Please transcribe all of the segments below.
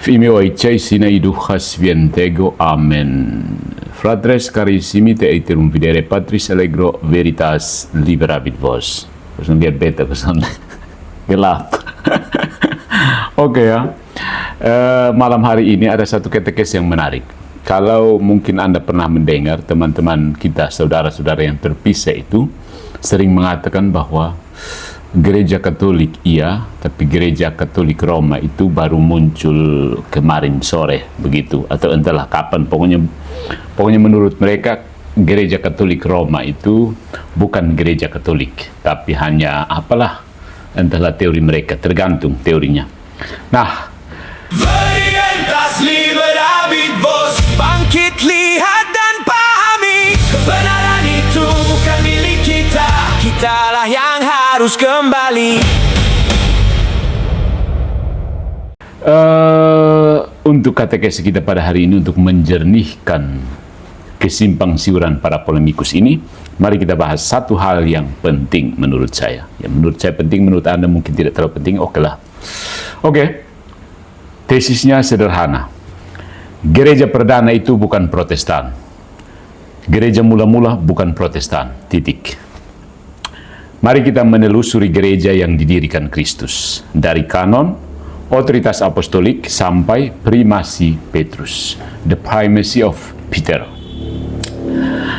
Fimeo Aicai sina iduchas vientego, amen. Fratres carissimi, te iterum videre Patris allegro veritas liberabit vos. Pesan lihat beta, pesan gelap. Oke ya. Malam hari ini ada satu katekes yang menarik. Kalau mungkin Anda pernah mendengar teman-teman kita, saudara-saudara yang terpisah itu sering mengatakan bahwa Gereja Katolik iya, tapi Gereja Katolik Roma itu baru muncul kemarin sore begitu, atau entahlah kapan. Pokoknya menurut mereka Gereja Katolik Roma itu bukan Gereja Katolik, tapi hanya apalah, entahlah teori mereka, tergantung teorinya. Nah, Veritas liberabit vos, bangkit lihat dan pahami, kebenaran itu bukan milik kita, kitalah yang harus kembali. Untuk katekesi kita pada hari ini, untuk menjernihkan kesimpang siuran para polemikus ini, mari kita bahas satu hal yang penting menurut saya. Yang menurut saya penting, menurut Anda mungkin tidak terlalu penting, oke lah. Oke. Tesisnya sederhana. Gereja perdana itu bukan Protestan. Gereja mula-mula bukan Protestan. Titik. Mari kita menelusuri gereja yang didirikan Kristus. Dari kanon, otoritas apostolik, sampai primasi Petrus. The primacy of Peter.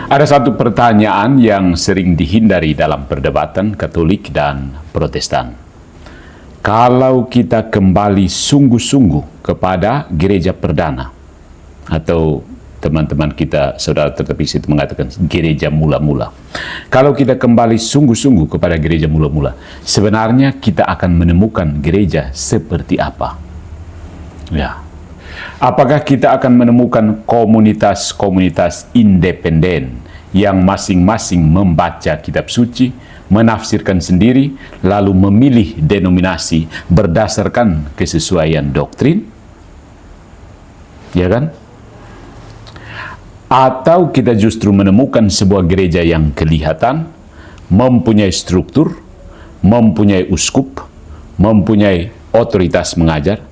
Ada satu pertanyaan yang sering dihindari dalam perdebatan Katolik dan Protestan. Kalau kita kembali sungguh-sungguh kepada gereja perdana, atau teman-teman kita, saudara tertepis itu mengatakan gereja mula-mula. Kalau kita kembali sungguh-sungguh kepada gereja mula-mula, sebenarnya kita akan menemukan gereja seperti apa? Ya. Apakah kita akan menemukan komunitas-komunitas independen yang masing-masing membaca kitab suci, menafsirkan sendiri, lalu memilih denominasi berdasarkan kesesuaian doktrin? Ya kan? Atau kita justru menemukan sebuah gereja yang kelihatan, mempunyai struktur, mempunyai uskup, mempunyai otoritas mengajar,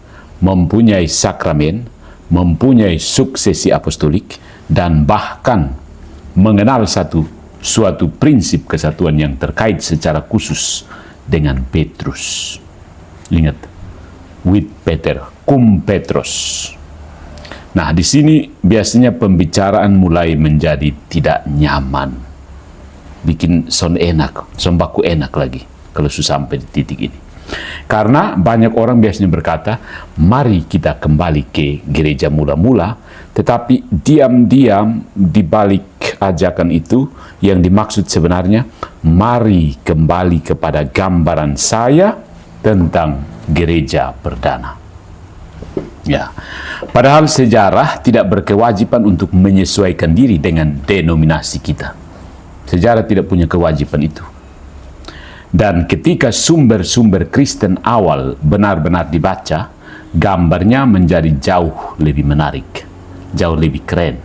mempunyai sakramen, mempunyai suksesi apostolik, dan bahkan mengenal suatu prinsip kesatuan yang terkait secara khusus dengan Petrus. Ingat, with Peter, cum Petros. Nah, di sini biasanya pembicaraan mulai menjadi tidak nyaman. Bikin son baku enak lagi kalau sudah sampai di titik ini. Karena banyak orang biasanya berkata, mari kita kembali ke gereja mula-mula, tetapi diam-diam di balik ajakan itu yang dimaksud sebenarnya, mari kembali kepada gambaran saya tentang gereja perdana. Ya, padahal sejarah tidak berkewajiban untuk menyesuaikan diri dengan denominasi kita. Sejarah tidak punya kewajiban itu. Dan ketika sumber-sumber Kristen awal benar-benar dibaca, gambarnya menjadi jauh lebih menarik, jauh lebih keren.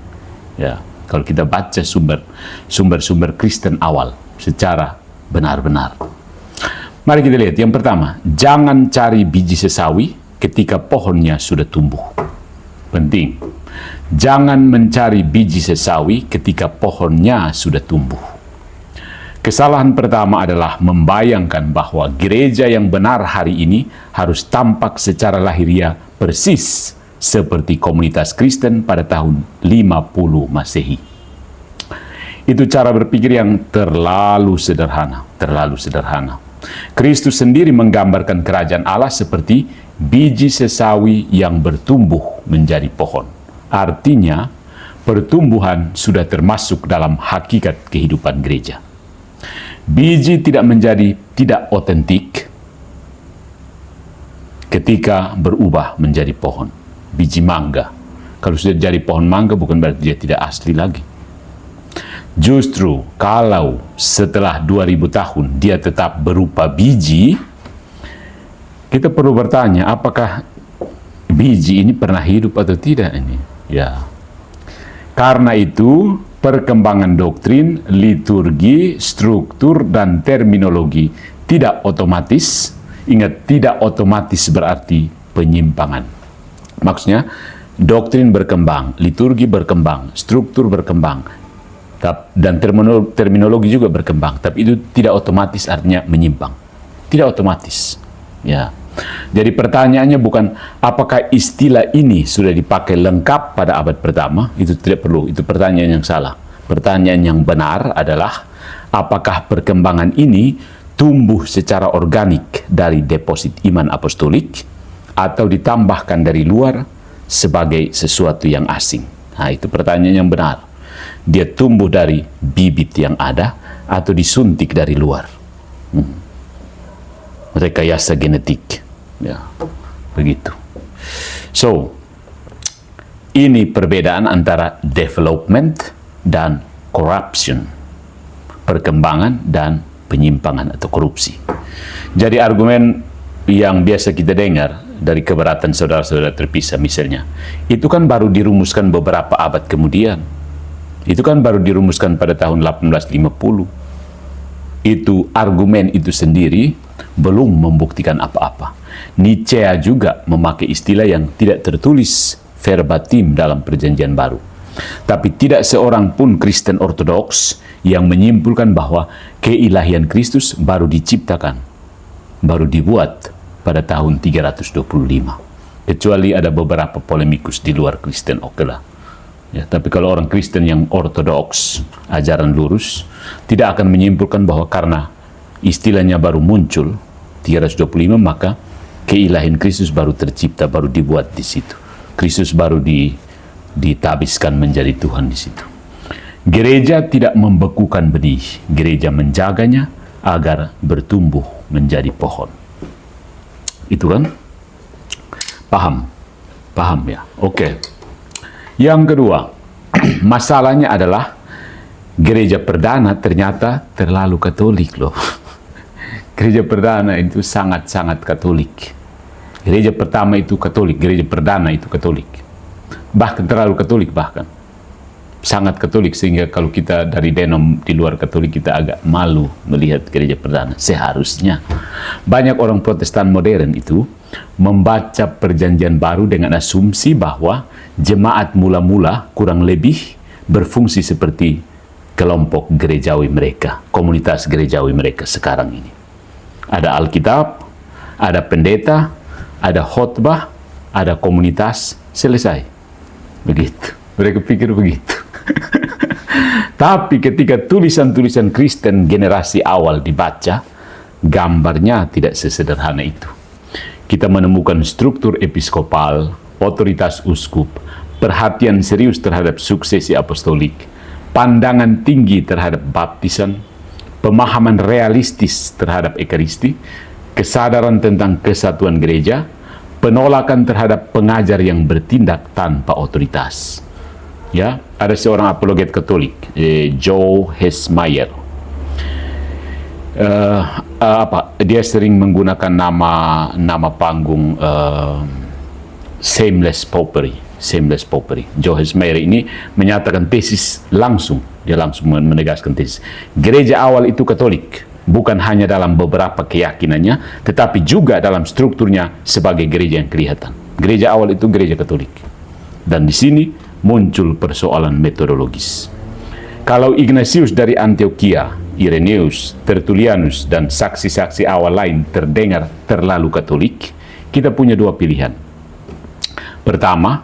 Ya, kalau kita baca sumber-sumber Kristen awal secara benar-benar. Mari kita lihat. Yang pertama, jangan cari biji sesawi ketika pohonnya sudah tumbuh. Penting. Jangan mencari biji sesawi ketika pohonnya sudah tumbuh. Kesalahan pertama adalah membayangkan bahwa gereja yang benar hari ini harus tampak secara lahiriah persis seperti komunitas Kristen pada tahun 50 Masehi. Itu cara berpikir yang terlalu sederhana, Kristus sendiri menggambarkan kerajaan Allah seperti biji sesawi yang bertumbuh menjadi pohon. Artinya, pertumbuhan sudah termasuk dalam hakikat kehidupan gereja. Biji tidak menjadi tidak otentik ketika berubah menjadi pohon. Biji mangga, kalau sudah jadi pohon mangga bukan berarti dia tidak asli lagi. Justru kalau setelah 2000 tahun dia tetap berupa biji, kita perlu bertanya, apakah biji ini pernah hidup atau tidak ini? Ya. Karena itu, perkembangan doktrin, liturgi, struktur, dan terminologi tidak otomatis. Ingat, tidak otomatis berarti penyimpangan. Maksudnya, doktrin berkembang, liturgi berkembang, struktur berkembang, dan terminologi juga berkembang. Tapi itu tidak otomatis artinya menyimpang. Tidak otomatis. Ya. Jadi pertanyaannya bukan apakah istilah ini sudah dipakai lengkap pada abad pertama, itu tidak perlu, itu pertanyaan yang salah. Pertanyaan yang benar adalah apakah perkembangan ini tumbuh secara organik dari deposit iman apostolik atau ditambahkan dari luar sebagai sesuatu yang asing. Nah, itu pertanyaan yang benar. Dia tumbuh dari bibit yang ada atau disuntik dari luar. Rekayasa genetik. Ya, begitu. So, ini perbedaan antara development dan corruption. Perkembangan dan penyimpangan atau korupsi. Jadi argumen yang biasa kita dengar dari keberatan saudara-saudara terpisah misalnya, itu kan baru dirumuskan beberapa abad kemudian. Itu kan baru dirumuskan pada tahun 1850. Itu argumen itu sendiri belum membuktikan apa-apa. Nietzsche juga memakai istilah yang tidak tertulis verbatim dalam Perjanjian Baru. Tapi tidak seorang pun Kristen Ortodoks yang menyimpulkan bahwa keilahian Kristus baru diciptakan, baru dibuat pada tahun 325. Kecuali ada beberapa polemikus di luar Kristen, oke lah. Ya, tapi kalau orang Kristen yang ortodoks, ajaran lurus, tidak akan menyimpulkan bahwa karena istilahnya baru muncul 325 maka keilahian Kristus baru tercipta, baru dibuat di situ. Kristus baru ditabiskan menjadi Tuhan di situ. Gereja tidak membekukan benih, gereja menjaganya agar bertumbuh menjadi pohon. Itu kan? Paham? Paham ya? Oke. Yang kedua, masalahnya adalah gereja perdana ternyata terlalu Katolik loh. Gereja perdana itu sangat-sangat Katolik. Gereja pertama itu Katolik, gereja perdana itu Katolik. Bahkan terlalu Katolik bahkan. Sangat Katolik sehingga kalau kita dari denom di luar Katolik kita agak malu melihat gereja perdana. Seharusnya banyak orang Protestan modern itu membaca Perjanjian Baru dengan asumsi bahwa jemaat mula-mula kurang lebih berfungsi seperti kelompok gerejawi mereka, komunitas gerejawi mereka sekarang ini. Ada Alkitab, ada pendeta, ada khotbah, ada komunitas, selesai. Begitu. Mereka pikir begitu. Tapi ketika tulisan-tulisan Kristen generasi awal dibaca, gambarnya tidak sesederhana itu. Kita menemukan struktur episkopal, otoritas uskup, perhatian serius terhadap suksesi apostolik, pandangan tinggi terhadap baptisan, pemahaman realistis terhadap ekaristi, kesadaran tentang kesatuan gereja, penolakan terhadap pengajar yang bertindak tanpa otoritas. Ya, ada seorang apologet Katolik, Joe Hesmeyer. Dia sering menggunakan nama panggung Shameless Popery. Joe Hesmeyer ini menyatakan tesis langsung, dia langsung menegaskan tesis. Gereja awal itu Katolik, bukan hanya dalam beberapa keyakinannya, tetapi juga dalam strukturnya sebagai gereja yang kelihatan. Gereja awal itu gereja Katolik. Dan di sini muncul persoalan metodologis. Kalau Ignatius dari Antioquia, Irenaeus, Tertullianus, dan saksi-saksi awal lain terdengar terlalu Katolik, kita punya dua pilihan. Pertama,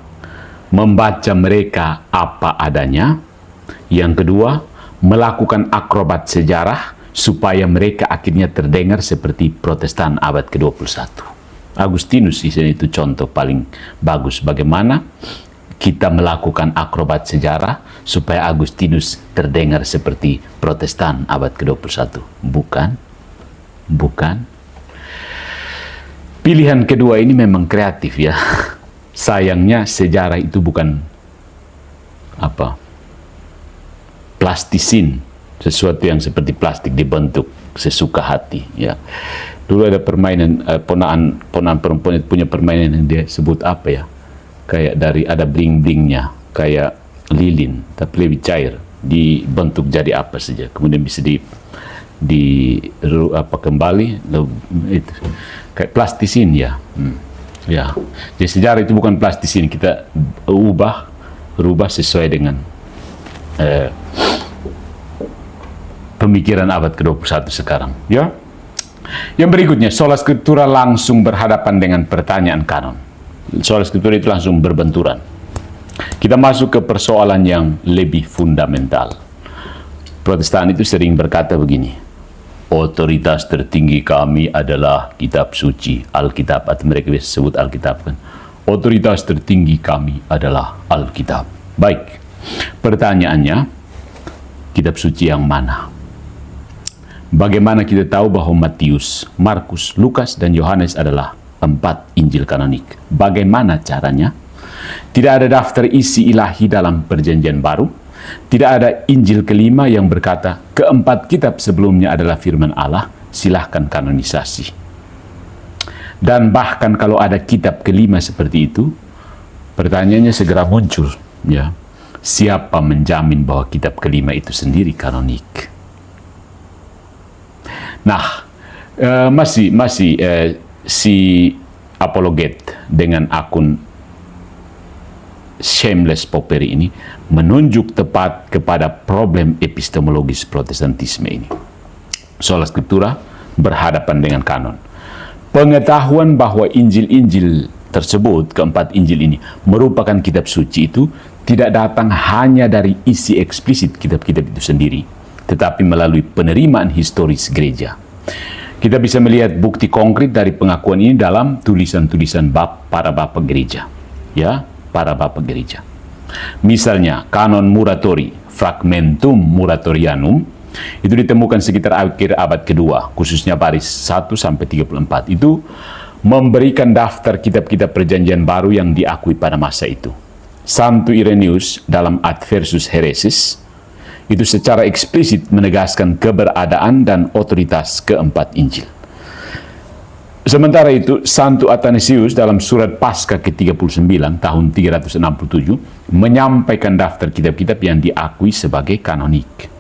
membaca mereka apa adanya. Yang kedua, melakukan akrobat sejarah supaya mereka akhirnya terdengar seperti Protestan abad ke-21. Agustinus itu contoh paling bagus bagaimana kita melakukan akrobat sejarah supaya Agustinus terdengar seperti Protestan abad ke-21. Bukan. Pilihan kedua ini memang kreatif ya. Sayangnya sejarah itu bukan plastisin, sesuatu yang seperti plastik dibentuk sesuka hati ya. Dulu ada permainan ponaan perempuan itu punya permainan yang dia sebut kayak dari ada bling-blingnya, kayak lilin tapi lebih cair, dibentuk jadi apa saja, kemudian bisa kembali itu kayak plastisin ya. Ya, jadi sejarah itu bukan plastis ini, kita rubah sesuai dengan pemikiran abad ke-21 sekarang. Ya. Yang berikutnya, sola scriptura langsung berhadapan dengan pertanyaan kanon. Sola scriptura itu langsung berbenturan. Kita masuk ke persoalan yang lebih fundamental. Protestan itu sering berkata begini, otoritas tertinggi kami adalah kitab suci, Alkitab, atau mereka biasa sebut Alkitab kan. Otoritas tertinggi kami adalah Alkitab. Baik, pertanyaannya, kitab suci yang mana? Bagaimana kita tahu bahwa Matius, Markus, Lukas, dan Yohanes adalah 4 Injil kanonik? Bagaimana caranya? Tidak ada daftar isi ilahi dalam Perjanjian Baru. Tidak ada Injil kelima yang berkata, keempat kitab sebelumnya adalah firman Allah, silahkan kanonisasi. Dan bahkan kalau ada kitab kelima seperti itu, pertanyaannya segera muncul, ya, siapa menjamin bahwa kitab kelima itu sendiri kanonik? Nah, si apologet dengan akun Shameless Poperi ini menunjuk tepat kepada problem epistemologis Protestantisme ini. Sola Scriptura berhadapan dengan kanon. Pengetahuan bahwa Injil-Injil tersebut, keempat Injil ini, merupakan kitab suci itu tidak datang hanya dari isi eksplisit kitab-kitab itu sendiri, tetapi melalui penerimaan historis gereja. Kita bisa melihat bukti konkret dari pengakuan ini dalam tulisan-tulisan para bapak gereja. Ya, para bapak gereja. Misalnya, kanon Muratori, Fragmentum Muratorianum, itu ditemukan sekitar akhir abad kedua, khususnya baris 1-34. Itu memberikan daftar kitab-kitab perjanjian baru yang diakui pada masa itu. Santo Irenaeus dalam Adversus Heresis, itu secara eksplisit menegaskan keberadaan dan otoritas keempat Injil. Sementara itu, Santo Athanasius dalam surat Paskah ke-39 tahun 367 menyampaikan daftar kitab-kitab yang diakui sebagai kanonik.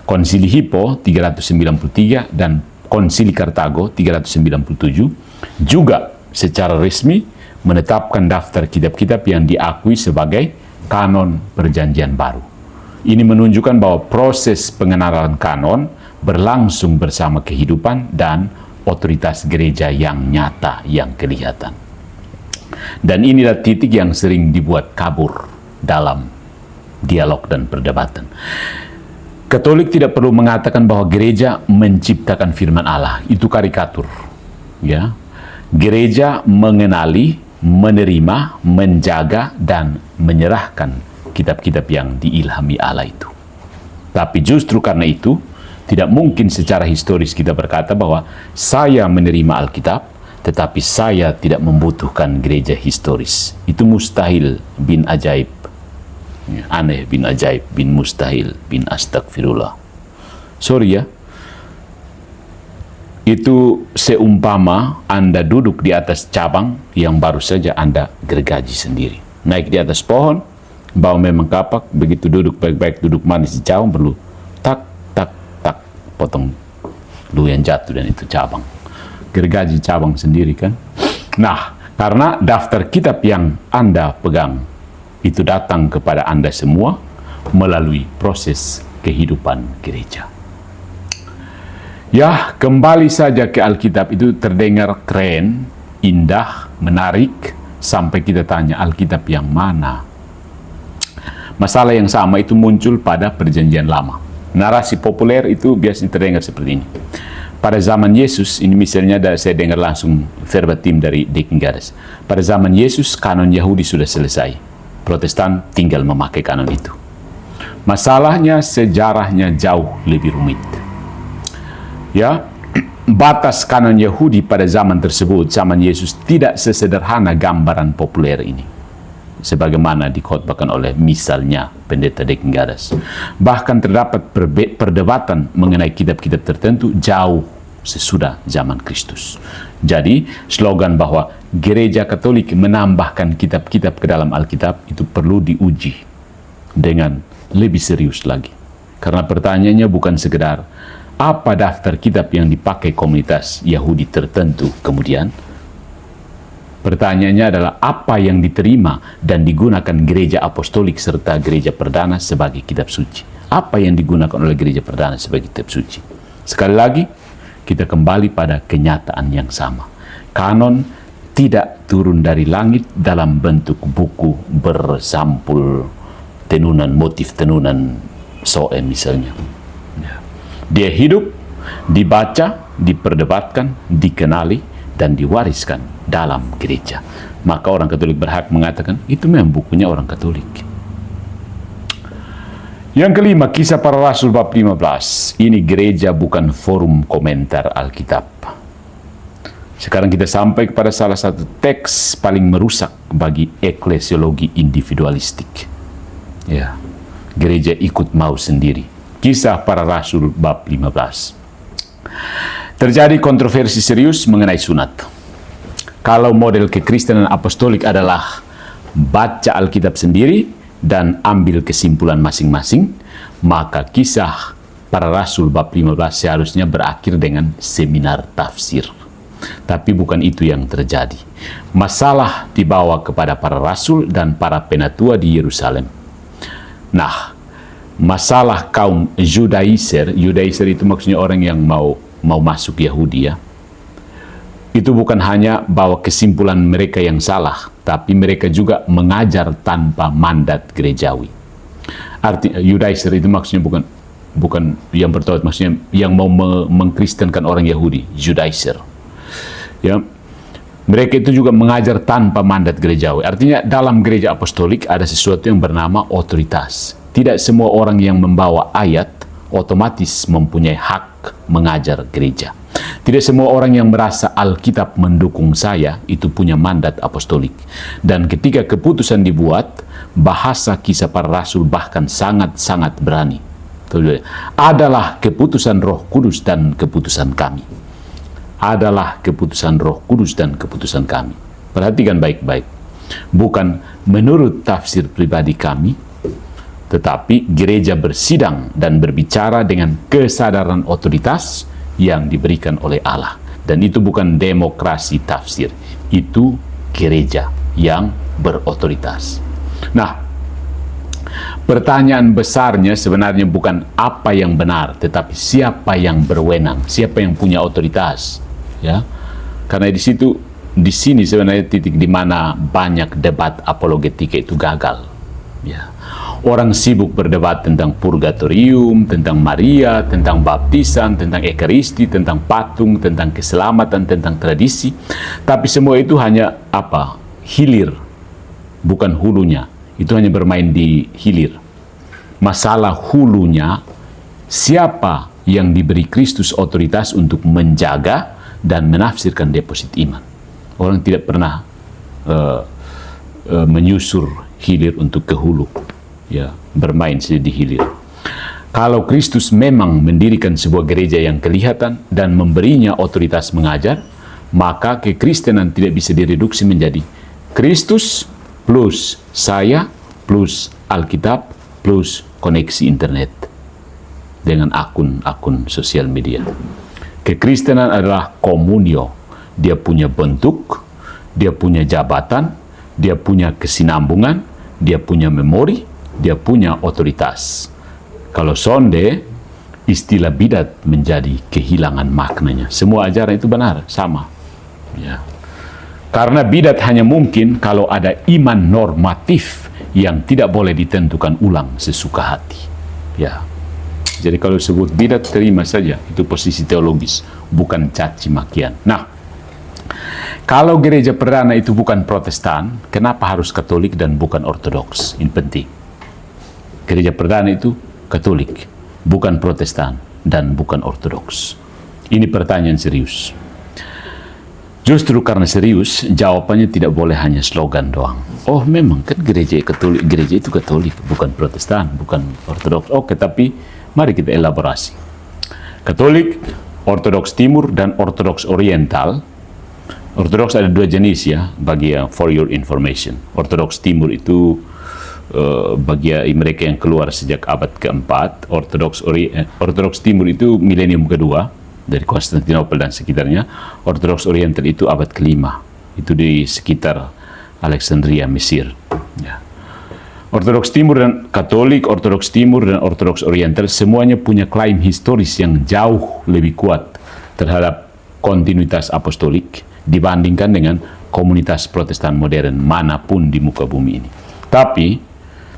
Konsili Hippo 393 dan Konsili Kartago 397 juga secara resmi menetapkan daftar kitab-kitab yang diakui sebagai kanon Perjanjian Baru. Ini menunjukkan bahwa proses pengenalan kanon berlangsung bersama kehidupan dan otoritas gereja yang nyata, yang kelihatan. Dan inilah titik yang sering dibuat kabur dalam dialog dan perdebatan. Katolik tidak perlu mengatakan bahwa gereja menciptakan firman Allah, itu karikatur. Ya, gereja mengenali, menerima, menjaga, dan menyerahkan kitab-kitab yang diilhami Allah itu. Tapi justru karena itu, tidak mungkin secara historis kita berkata bahwa saya menerima Alkitab, tetapi saya tidak membutuhkan gereja historis. Itu mustahil bin ajaib. Aneh bin ajaib, bin mustahil, bin astagfirullah. Sorry ya. Itu seumpama Anda duduk di atas cabang yang baru saja Anda gergaji sendiri. Naik di atas pohon, bawa memang kapak, begitu duduk baik-baik, duduk manis di cabang, perlu tak, tak, tak, potong lu yang jatuh dan itu cabang. Gergaji cabang sendiri kan. Nah, karena daftar kitab yang Anda pegang itu datang kepada Anda semua melalui proses kehidupan gereja. Ya, kembali saja ke Alkitab, itu terdengar keren, indah, menarik, sampai kita tanya Alkitab yang mana? Masalah yang sama itu muncul pada Perjanjian Lama. Narasi populer itu biasanya terdengar seperti ini. Pada zaman Yesus, ini misalnya saya dengar langsung verbatim dari Dekingares. Pada zaman Yesus, kanon Yahudi sudah selesai. Protestan tinggal memakai kanon itu. Masalahnya, sejarahnya jauh lebih rumit. Ya, batas kanon Yahudi pada zaman tersebut, zaman Yesus, tidak sesederhana gambaran populer ini, sebagaimana dikhotbahkan oleh misalnya Pendeta Dekingares. Bahkan terdapat perdebatan mengenai kitab-kitab tertentu jauh sesudah zaman Kristus. Jadi, slogan bahwa Gereja Katolik menambahkan kitab-kitab ke dalam Alkitab itu perlu diuji dengan lebih serius lagi. Karena pertanyaannya bukan sekedar apa daftar kitab yang dipakai komunitas Yahudi tertentu kemudian, Pertanyaannya adalah apa yang diterima dan digunakan gereja apostolik serta gereja perdana sebagai kitab suci? Apa yang digunakan oleh gereja perdana sebagai kitab suci? Sekali lagi, kita kembali pada kenyataan yang sama. Kanon tidak turun dari langit dalam bentuk buku bersampul tenunan, motif tenunan Soe misalnya. Dia hidup, dibaca, diperdebatkan, dikenali, dan diwariskan dalam gereja. Maka orang Katolik berhak mengatakan itu memang bukunya orang Katolik. Yang kelima, Kisah Para Rasul bab 15. Ini gereja bukan forum komentar Alkitab. Sekarang kita sampai kepada salah satu teks paling merusak bagi eklesiologi individualistik. Ya, gereja ikut mau sendiri. Kisah Para Rasul bab 15. Terjadi kontroversi serius mengenai sunat. Kalau model kekristenan apostolik adalah baca Alkitab sendiri dan ambil kesimpulan masing-masing, maka Kisah Para Rasul bab 15 seharusnya berakhir dengan seminar tafsir. Tapi bukan itu yang terjadi. Masalah dibawa kepada para rasul dan para penatua di Yerusalem. Nah, masalah kaum Judaizer itu maksudnya orang yang mau masuk Yahudi, ya. Itu bukan hanya bawa kesimpulan mereka yang salah, tapi mereka juga mengajar tanpa mandat gerejawi. Arti Judaizer itu maksudnya bukan yang bertaubat, maksudnya yang mau mengkristenkan orang Yahudi, Judaizer. Ya. Mereka itu juga mengajar tanpa mandat gerejawi. Artinya dalam gereja apostolik ada sesuatu yang bernama otoritas. Tidak semua orang yang membawa ayat otomatis mempunyai hak mengajar gereja. Tidak semua orang yang merasa Alkitab mendukung saya itu punya mandat apostolik. Dan ketika keputusan dibuat, bahasa Kisah Para Rasul bahkan sangat-sangat berani. Adalah keputusan Roh Kudus dan keputusan kami. Adalah keputusan Roh Kudus dan keputusan kami. Perhatikan baik-baik. Bukan menurut tafsir pribadi kami, tetapi gereja bersidang dan berbicara dengan kesadaran otoritas yang diberikan oleh Allah. Dan itu bukan demokrasi tafsir, itu gereja yang berotoritas. Nah, pertanyaan besarnya sebenarnya bukan apa yang benar, tetapi siapa yang berwenang, siapa yang punya otoritas. Ya, karena di sini sebenarnya titik di mana banyak debat apologetika itu gagal. Ya. Orang sibuk berdebat tentang purgatorium, tentang Maria, tentang baptisan, tentang ekaristi, tentang patung, tentang keselamatan, tentang tradisi. Tapi semua itu hanya hilir, bukan hulunya. Itu hanya bermain di hilir. Masalah hulunya, siapa yang diberi Kristus otoritas untuk menjaga dan menafsirkan deposit iman. Orang tidak pernah menyusur hilir untuk ke hulu. Ya, bermain saja di hilir. Kalau Kristus memang mendirikan sebuah gereja yang kelihatan dan memberinya otoritas mengajar, maka kekristenan tidak bisa direduksi menjadi Kristus plus saya plus Alkitab plus koneksi internet dengan akun-akun sosial media. Kekristenan adalah komunio. Dia punya bentuk, dia punya jabatan, dia punya kesinambungan, dia punya memori, dia punya otoritas. Kalau sonde, istilah bidat menjadi kehilangan maknanya. Semua ajaran itu benar, sama. Ya. Karena bidat hanya mungkin kalau ada iman normatif yang tidak boleh ditentukan ulang sesuka hati. Ya. Jadi kalau disebut bidat, terima saja. Itu posisi teologis, bukan caci makian. Nah, kalau gereja perdana itu bukan Protestan, kenapa harus Katolik dan bukan Ortodoks? Ini penting. Gereja perdana itu Katolik, bukan Protestan, dan bukan Ortodoks. Ini pertanyaan serius. Justru karena serius, jawabannya tidak boleh hanya slogan doang. Oh, memang kan gereja Katolik, gereja itu Katolik, bukan Protestan, bukan Ortodoks. Oke, tapi mari kita elaborasi. Katolik, Ortodoks Timur, dan Ortodoks Oriental. Ortodoks ada dua jenis ya, bagi for your information. Ortodoks Timur itu bagi mereka yang keluar sejak abad keempat. Ortodoks Timur itu milenium kedua dari Konstantinopel dan sekitarnya. Ortodoks Oriental itu abad kelima, itu di sekitar Alexandria, Mesir. Ya. Ortodoks Timur dan Katolik, Ortodoks Timur dan Ortodoks Oriental semuanya punya klaim historis yang jauh lebih kuat terhadap kontinuitas apostolik dibandingkan dengan komunitas Protestan modern manapun di muka bumi ini.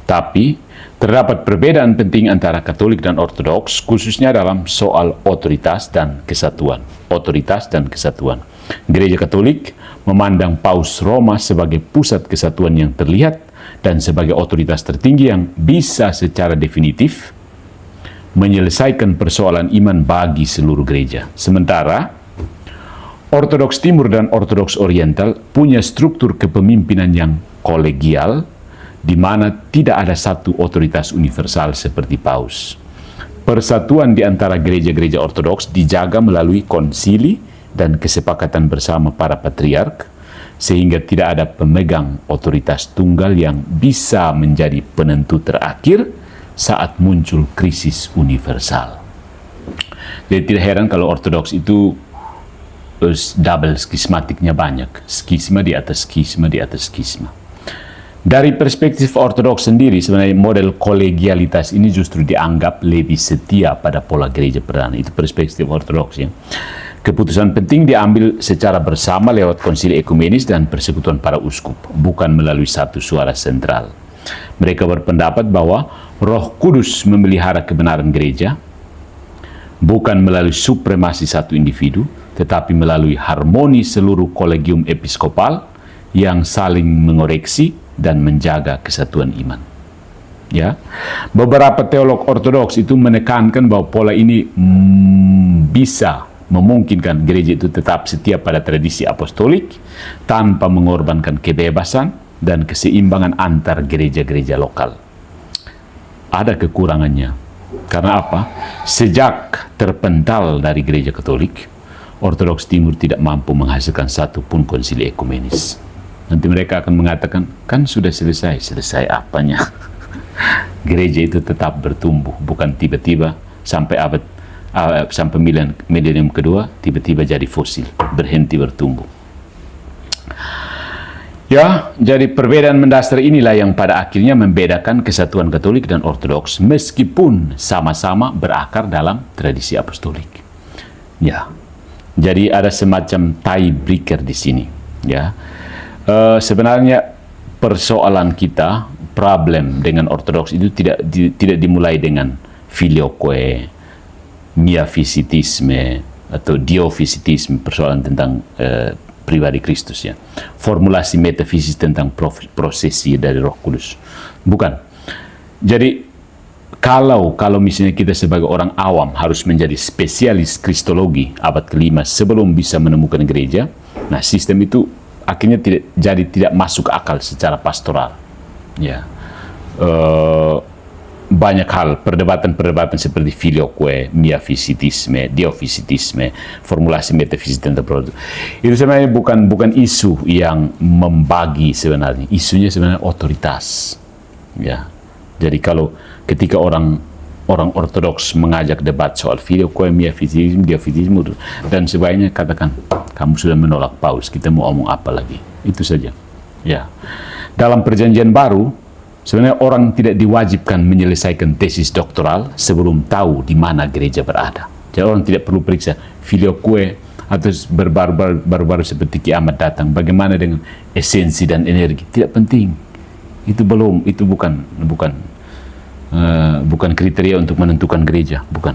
Tapi terdapat perbedaan penting antara Katolik dan Ortodoks, khususnya dalam soal otoritas dan kesatuan. Otoritas dan kesatuan. Gereja Katolik memandang Paus Roma sebagai pusat kesatuan yang terlihat dan sebagai otoritas tertinggi yang bisa secara definitif menyelesaikan persoalan iman bagi seluruh gereja. Sementara Ortodoks Timur dan Ortodoks Oriental punya struktur kepemimpinan yang kolegial, di mana tidak ada satu otoritas universal seperti Paus. Persatuan di antara gereja-gereja Ortodoks dijaga melalui konsili dan kesepakatan bersama para patriark, sehingga tidak ada pemegang otoritas tunggal yang bisa menjadi penentu terakhir saat muncul krisis universal. Jadi tidak heran kalau Ortodoks itu double skismatiknya banyak, skisma di atas skisma di atas skisma. Dari perspektif Ortodoks sendiri, sebenarnya model kolegialitas ini justru dianggap lebih setia pada pola gereja perdana. Itu perspektif Ortodoks ya. Keputusan penting diambil secara bersama lewat konsili ekumenis dan persekutuan para uskup, bukan melalui satu suara sentral. Mereka berpendapat bahwa Roh Kudus memelihara kebenaran gereja, bukan melalui supremasi satu individu, tetapi melalui harmoni seluruh kolegium episkopal yang saling mengoreksi dan menjaga kesatuan iman. Ya, beberapa teolog Ortodoks itu menekankan bahwa pola ini bisa memungkinkan gereja itu tetap setia pada tradisi apostolik tanpa mengorbankan kebebasan dan keseimbangan antar gereja-gereja lokal. Ada kekurangannya. Karena apa? Sejak terpental dari gereja Katolik, Ortodoks Timur tidak mampu menghasilkan satu pun konsili ekumenis. Nanti mereka akan mengatakan, kan sudah selesai. Selesai apanya? Gereja itu tetap bertumbuh, bukan tiba-tiba sampai sampai milenium kedua tiba-tiba jadi fosil, berhenti bertumbuh. Ya, jadi perbedaan mendasar inilah yang pada akhirnya membedakan kesatuan Katolik dan Ortodoks meskipun sama-sama berakar dalam tradisi apostolik. Ya, jadi ada semacam tiebreaker di sini. Ya, sebenarnya persoalan kita, problem dengan Ortodoks itu tidak dimulai dengan filioque, miafisitisme atau diofisitisme, persoalan tentang pribadi Kristus ya. Formulasi metafisis tentang prosesi dari Roh Kudus. Bukan. Jadi kalau misalnya kita sebagai orang awam harus menjadi spesialis kristologi abad ke-5 sebelum bisa menemukan gereja, nah sistem itu akhirnya tidak masuk akal secara pastoral. Ya. Banyak hal, perdebatan seperti filioque, miafisitisme, diofisitisme, formulasi metafisis tentang produk. Itu sebenarnya bukan isu yang membagi sebenarnya. Isunya sebenarnya otoritas. Ya. Jadi kalau ketika orang Ortodoks mengajak debat soal filioque, miafisitisme, diofisitisme dan sebagainya, katakan kamu sudah menolak Paus, kita mau omong apa lagi? Itu saja. Ya. Dalam Perjanjian Baru sebenarnya orang tidak diwajibkan menyelesaikan tesis doktoral sebelum tahu di mana gereja berada. Jadi orang tidak perlu periksa filioque atau baru-baru seperti kiamat datang. Bagaimana dengan esensi dan energi? Tidak penting. Itu bukan kriteria untuk menentukan gereja, bukan.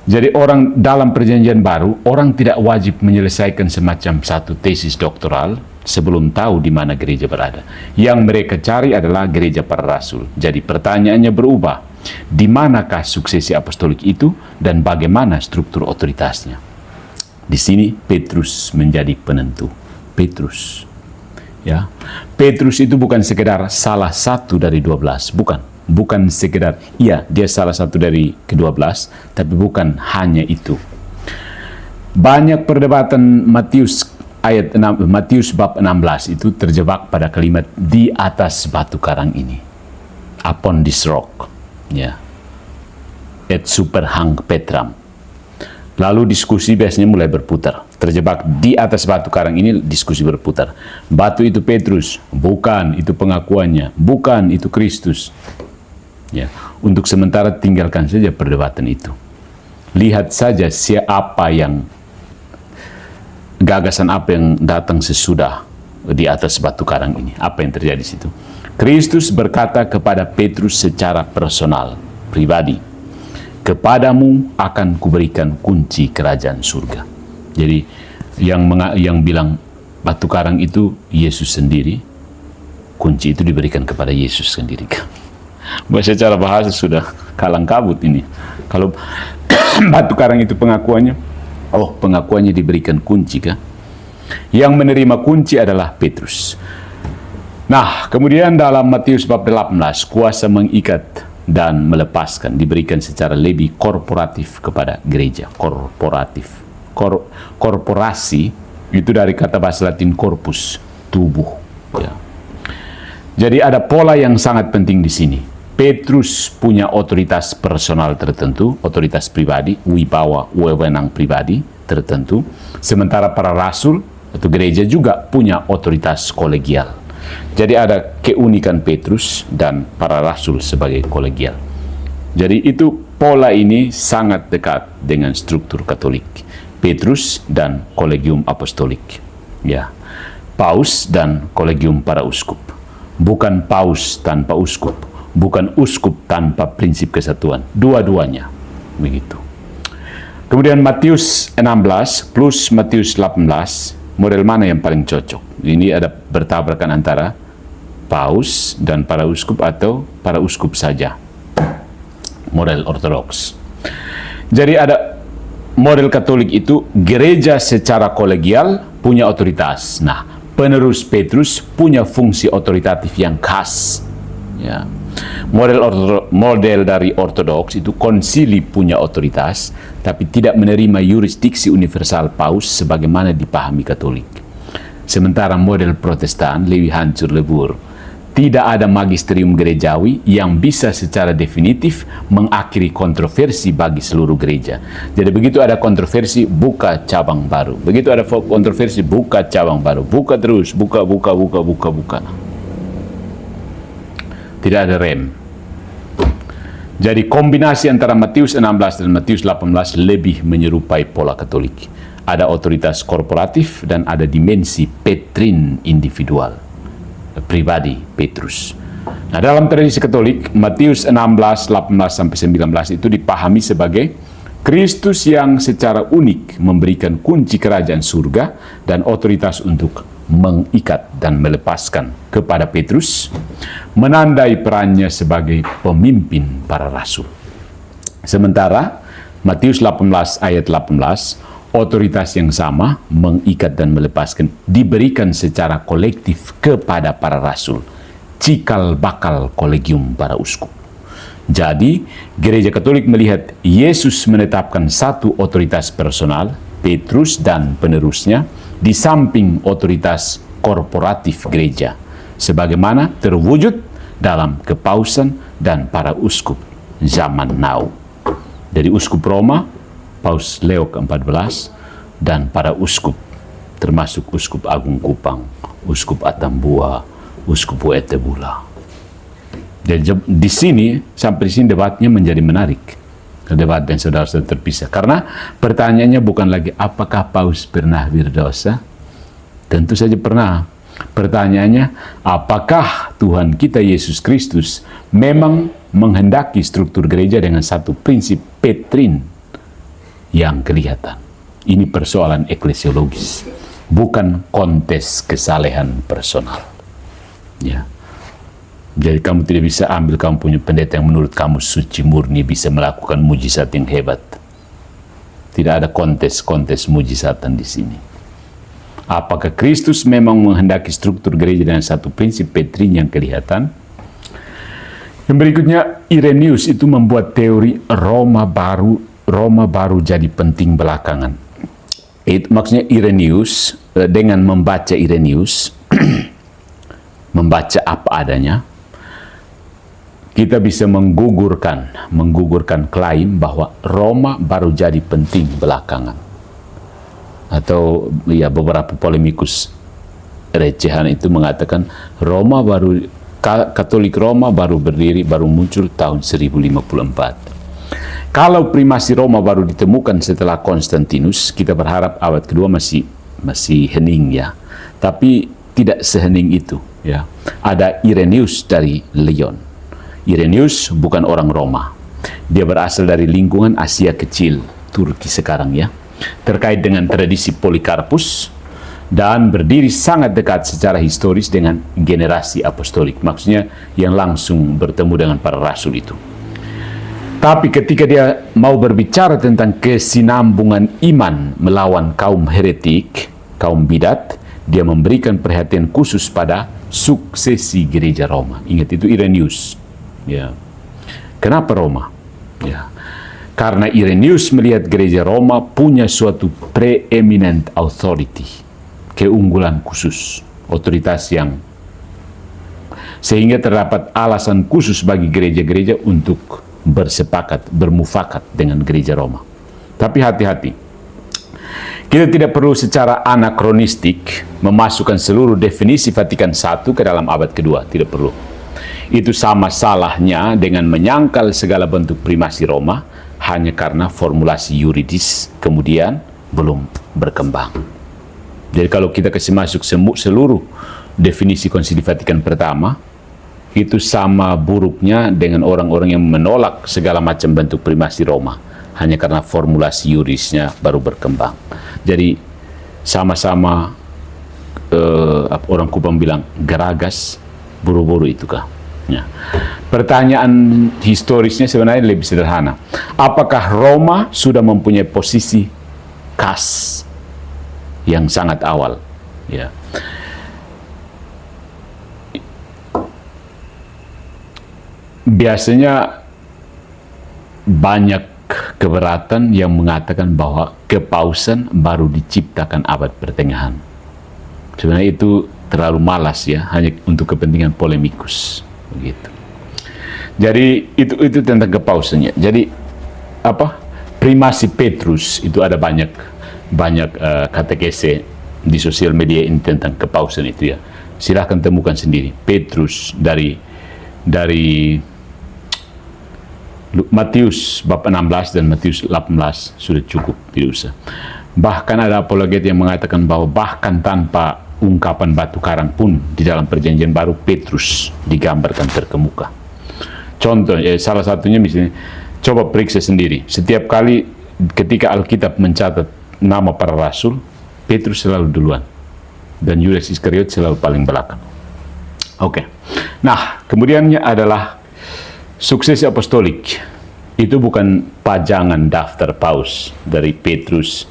Jadi orang dalam Perjanjian Baru, orang tidak wajib menyelesaikan semacam satu tesis doktoral sebelum tahu di mana gereja berada. Yang mereka cari adalah gereja para rasul. Jadi pertanyaannya berubah. Di manakah suksesi apostolik itu dan bagaimana struktur otoritasnya? Di sini Petrus menjadi penentu. Petrus. Ya. Petrus itu bukan sekedar salah satu dari 12, bukan sekedar dia salah satu dari ke-12, tapi bukan hanya itu. Banyak perdebatan Matius bab 16 itu terjebak pada kalimat di atas batu karang ini, upon this rock, ya, et super hanc Petram. Lalu diskusi biasanya mulai berputar. Terjebak di atas batu karang ini, diskusi berputar. Batu itu Petrus, bukan, itu pengakuannya, bukan, itu Kristus. Ya, untuk sementara tinggalkan saja perdebatan itu. Lihat saja gagasan apa yang datang sesudah di atas batu karang ini. Apa yang terjadi di situ? Kristus berkata kepada Petrus secara personal, pribadi, kepadamu akan kuberikan kunci kerajaan surga. Jadi yang bilang batu karang itu Yesus sendiri, kunci itu diberikan kepada Yesus sendiri. Secara bahasa sudah kalang kabut ini. Kalau batu karang itu pengakuannya, pengakuannya diberikan kunci kan? Yang menerima kunci adalah Petrus. Nah, kemudian dalam Matius bab 18, kuasa mengikat dan melepaskan diberikan secara lebih korporatif kepada gereja. Korporasi itu dari kata bahasa Latin corpus, tubuh. Ya. Jadi ada pola yang sangat penting di sini. Petrus punya otoritas personal tertentu, otoritas pribadi, wibawa, wewenang pribadi tertentu. Sementara para rasul atau gereja juga punya otoritas kolegial. Jadi ada keunikan Petrus dan para rasul sebagai kolegial. Jadi itu pola ini sangat dekat dengan struktur Katolik. Petrus dan kolegium apostolik. Ya. Paus dan kolegium para uskup. Bukan paus tanpa uskup, bukan uskup tanpa prinsip kesatuan. Dua-duanya. Begitu. Kemudian Matius 16 plus Matius 18, model mana yang paling cocok? Ini ada bertabrakan antara paus dan para uskup atau para uskup saja. Model ortodoks. Jadi ada model Katolik itu gereja secara kolegial punya otoritas. Nah, penerus Petrus punya fungsi otoritatif yang khas. Ya. Model dari ortodoks itu konsili punya otoritas, tapi tidak menerima yurisdiksi universal paus sebagaimana dipahami Katolik. Sementara model Protestan lebih hancur lebur. Tidak ada magisterium gerejawi yang bisa secara definitif mengakhiri kontroversi bagi seluruh gereja. Jadi begitu ada kontroversi, buka cabang baru. Begitu ada kontroversi, buka cabang baru. Buka terus, buka. Tidak ada rem. Jadi kombinasi antara Matius 16 dan Matius 18 lebih menyerupai pola Katolik. Ada otoritas korporatif dan ada dimensi petrin individual, pribadi Petrus. Nah, dalam tradisi Katolik, Matius 16, 18-19 itu dipahami sebagai Kristus yang secara unik memberikan kunci kerajaan surga dan otoritas untuk mengikat dan melepaskan kepada Petrus, menandai perannya sebagai pemimpin para rasul. Sementara Matius 18 ayat 18, otoritas yang sama, mengikat dan melepaskan, diberikan secara kolektif kepada para rasul, cikal bakal kolegium para uskup. Jadi, gereja Katolik melihat Yesus menetapkan satu otoritas personal, Petrus dan penerusnya, di samping otoritas korporatif gereja, sebagaimana terwujud dalam kepausan dan para uskup zaman now. Dari uskup Roma, Paus Leo ke-14, dan para uskup, termasuk uskup Agung Kupang, uskup Atambua, uskup Wetebula. Dan di sini, sampai di sini debatnya menjadi menarik. Debat dan saudara-saudara terpisah. Karena pertanyaannya bukan lagi apakah Paus pernah berdosa? Tentu saja pernah. Pertanyaannya, apakah Tuhan kita Yesus Kristus memang menghendaki struktur gereja dengan satu prinsip petrin yang kelihatan? Ini persoalan eklesiologis, bukan kontes kesalehan personal. Ya. Jadi kamu tidak bisa ambil kamu punya pendeta yang menurut kamu suci murni bisa melakukan mujizat yang hebat. Tidak ada kontes mujizatan di sini. Apakah Kristus memang menghendaki struktur gereja dengan satu prinsip petrin yang kelihatan? Yang berikutnya, Irenaeus itu membuat teori Roma baru jadi penting belakangan. Itu maksudnya Irenaeus, dengan membaca Irenaeus, membaca apa adanya, kita bisa menggugurkan klaim bahwa Roma baru jadi penting belakangan. Atau ya, beberapa polemikus recehan itu mengatakan Katolik Roma baru berdiri, baru muncul tahun 1054. Kalau primasi Roma baru ditemukan setelah Konstantinus, kita berharap abad kedua masih hening ya. Tapi tidak sehening itu ya. Ada Irenaeus dari Lyon. Irenaeus bukan orang Roma. Dia berasal dari lingkungan Asia Kecil, Turki sekarang ya. Terkait dengan tradisi Polikarpus dan berdiri sangat dekat secara historis dengan generasi apostolik. Maksudnya yang langsung bertemu dengan para rasul itu. Tapi ketika dia mau berbicara tentang kesinambungan iman melawan kaum heretik, kaum bidat, dia memberikan perhatian khusus pada suksesi gereja Roma. Ingat, itu Irenaeus. Ya. Kenapa Roma? Ya. Karena Irenaeus melihat gereja Roma punya suatu preeminent authority, keunggulan khusus, otoritas yang sehingga terdapat alasan khusus bagi gereja-gereja untuk bersepakat, bermufakat dengan gereja Roma. Tapi hati-hati, kita tidak perlu secara anakronistik memasukkan seluruh definisi Vatikan I ke dalam abad kedua, tidak perlu. Itu sama salahnya dengan menyangkal segala bentuk primasi Roma hanya karena formulasi yuridis kemudian belum berkembang. Jadi kalau kita kasih masuk seluruh definisi Konsili Vatikan pertama, itu sama buruknya dengan orang-orang yang menolak segala macam bentuk primasi Roma hanya karena formulasi yuridisnya baru berkembang. Jadi sama-sama orang Kupang bilang geragas, buru-buru itu kah? Ya. Pertanyaan historisnya sebenarnya lebih sederhana. Apakah Roma sudah mempunyai posisi khas yang sangat awal? Ya. Biasanya banyak keberatan yang mengatakan bahwa kepausan baru diciptakan abad pertengahan. Sebenarnya itu terlalu malas ya, hanya untuk kepentingan polemikus. Begitu. Jadi itu tentang kepausannya. Jadi primasi Petrus itu ada banyak katekese di sosial media ini tentang kepausan itu ya. Silahkan temukan sendiri. Petrus dari Matius bab 16 dan Matius 18 sudah cukup, tidak usah. Bahkan ada apologet yang mengatakan bahwa bahkan tanpa ungkapan batu karang pun di dalam perjanjian baru Petrus digambarkan terkemuka. Contoh, salah satunya misalnya, coba periksa sendiri. Setiap kali ketika Alkitab mencatat nama para rasul, Petrus selalu duluan. Dan Yudas Iskariot selalu paling belakang. Oke. Nah, kemudiannya adalah suksesi apostolik. Itu bukan pajangan daftar paus dari Petrus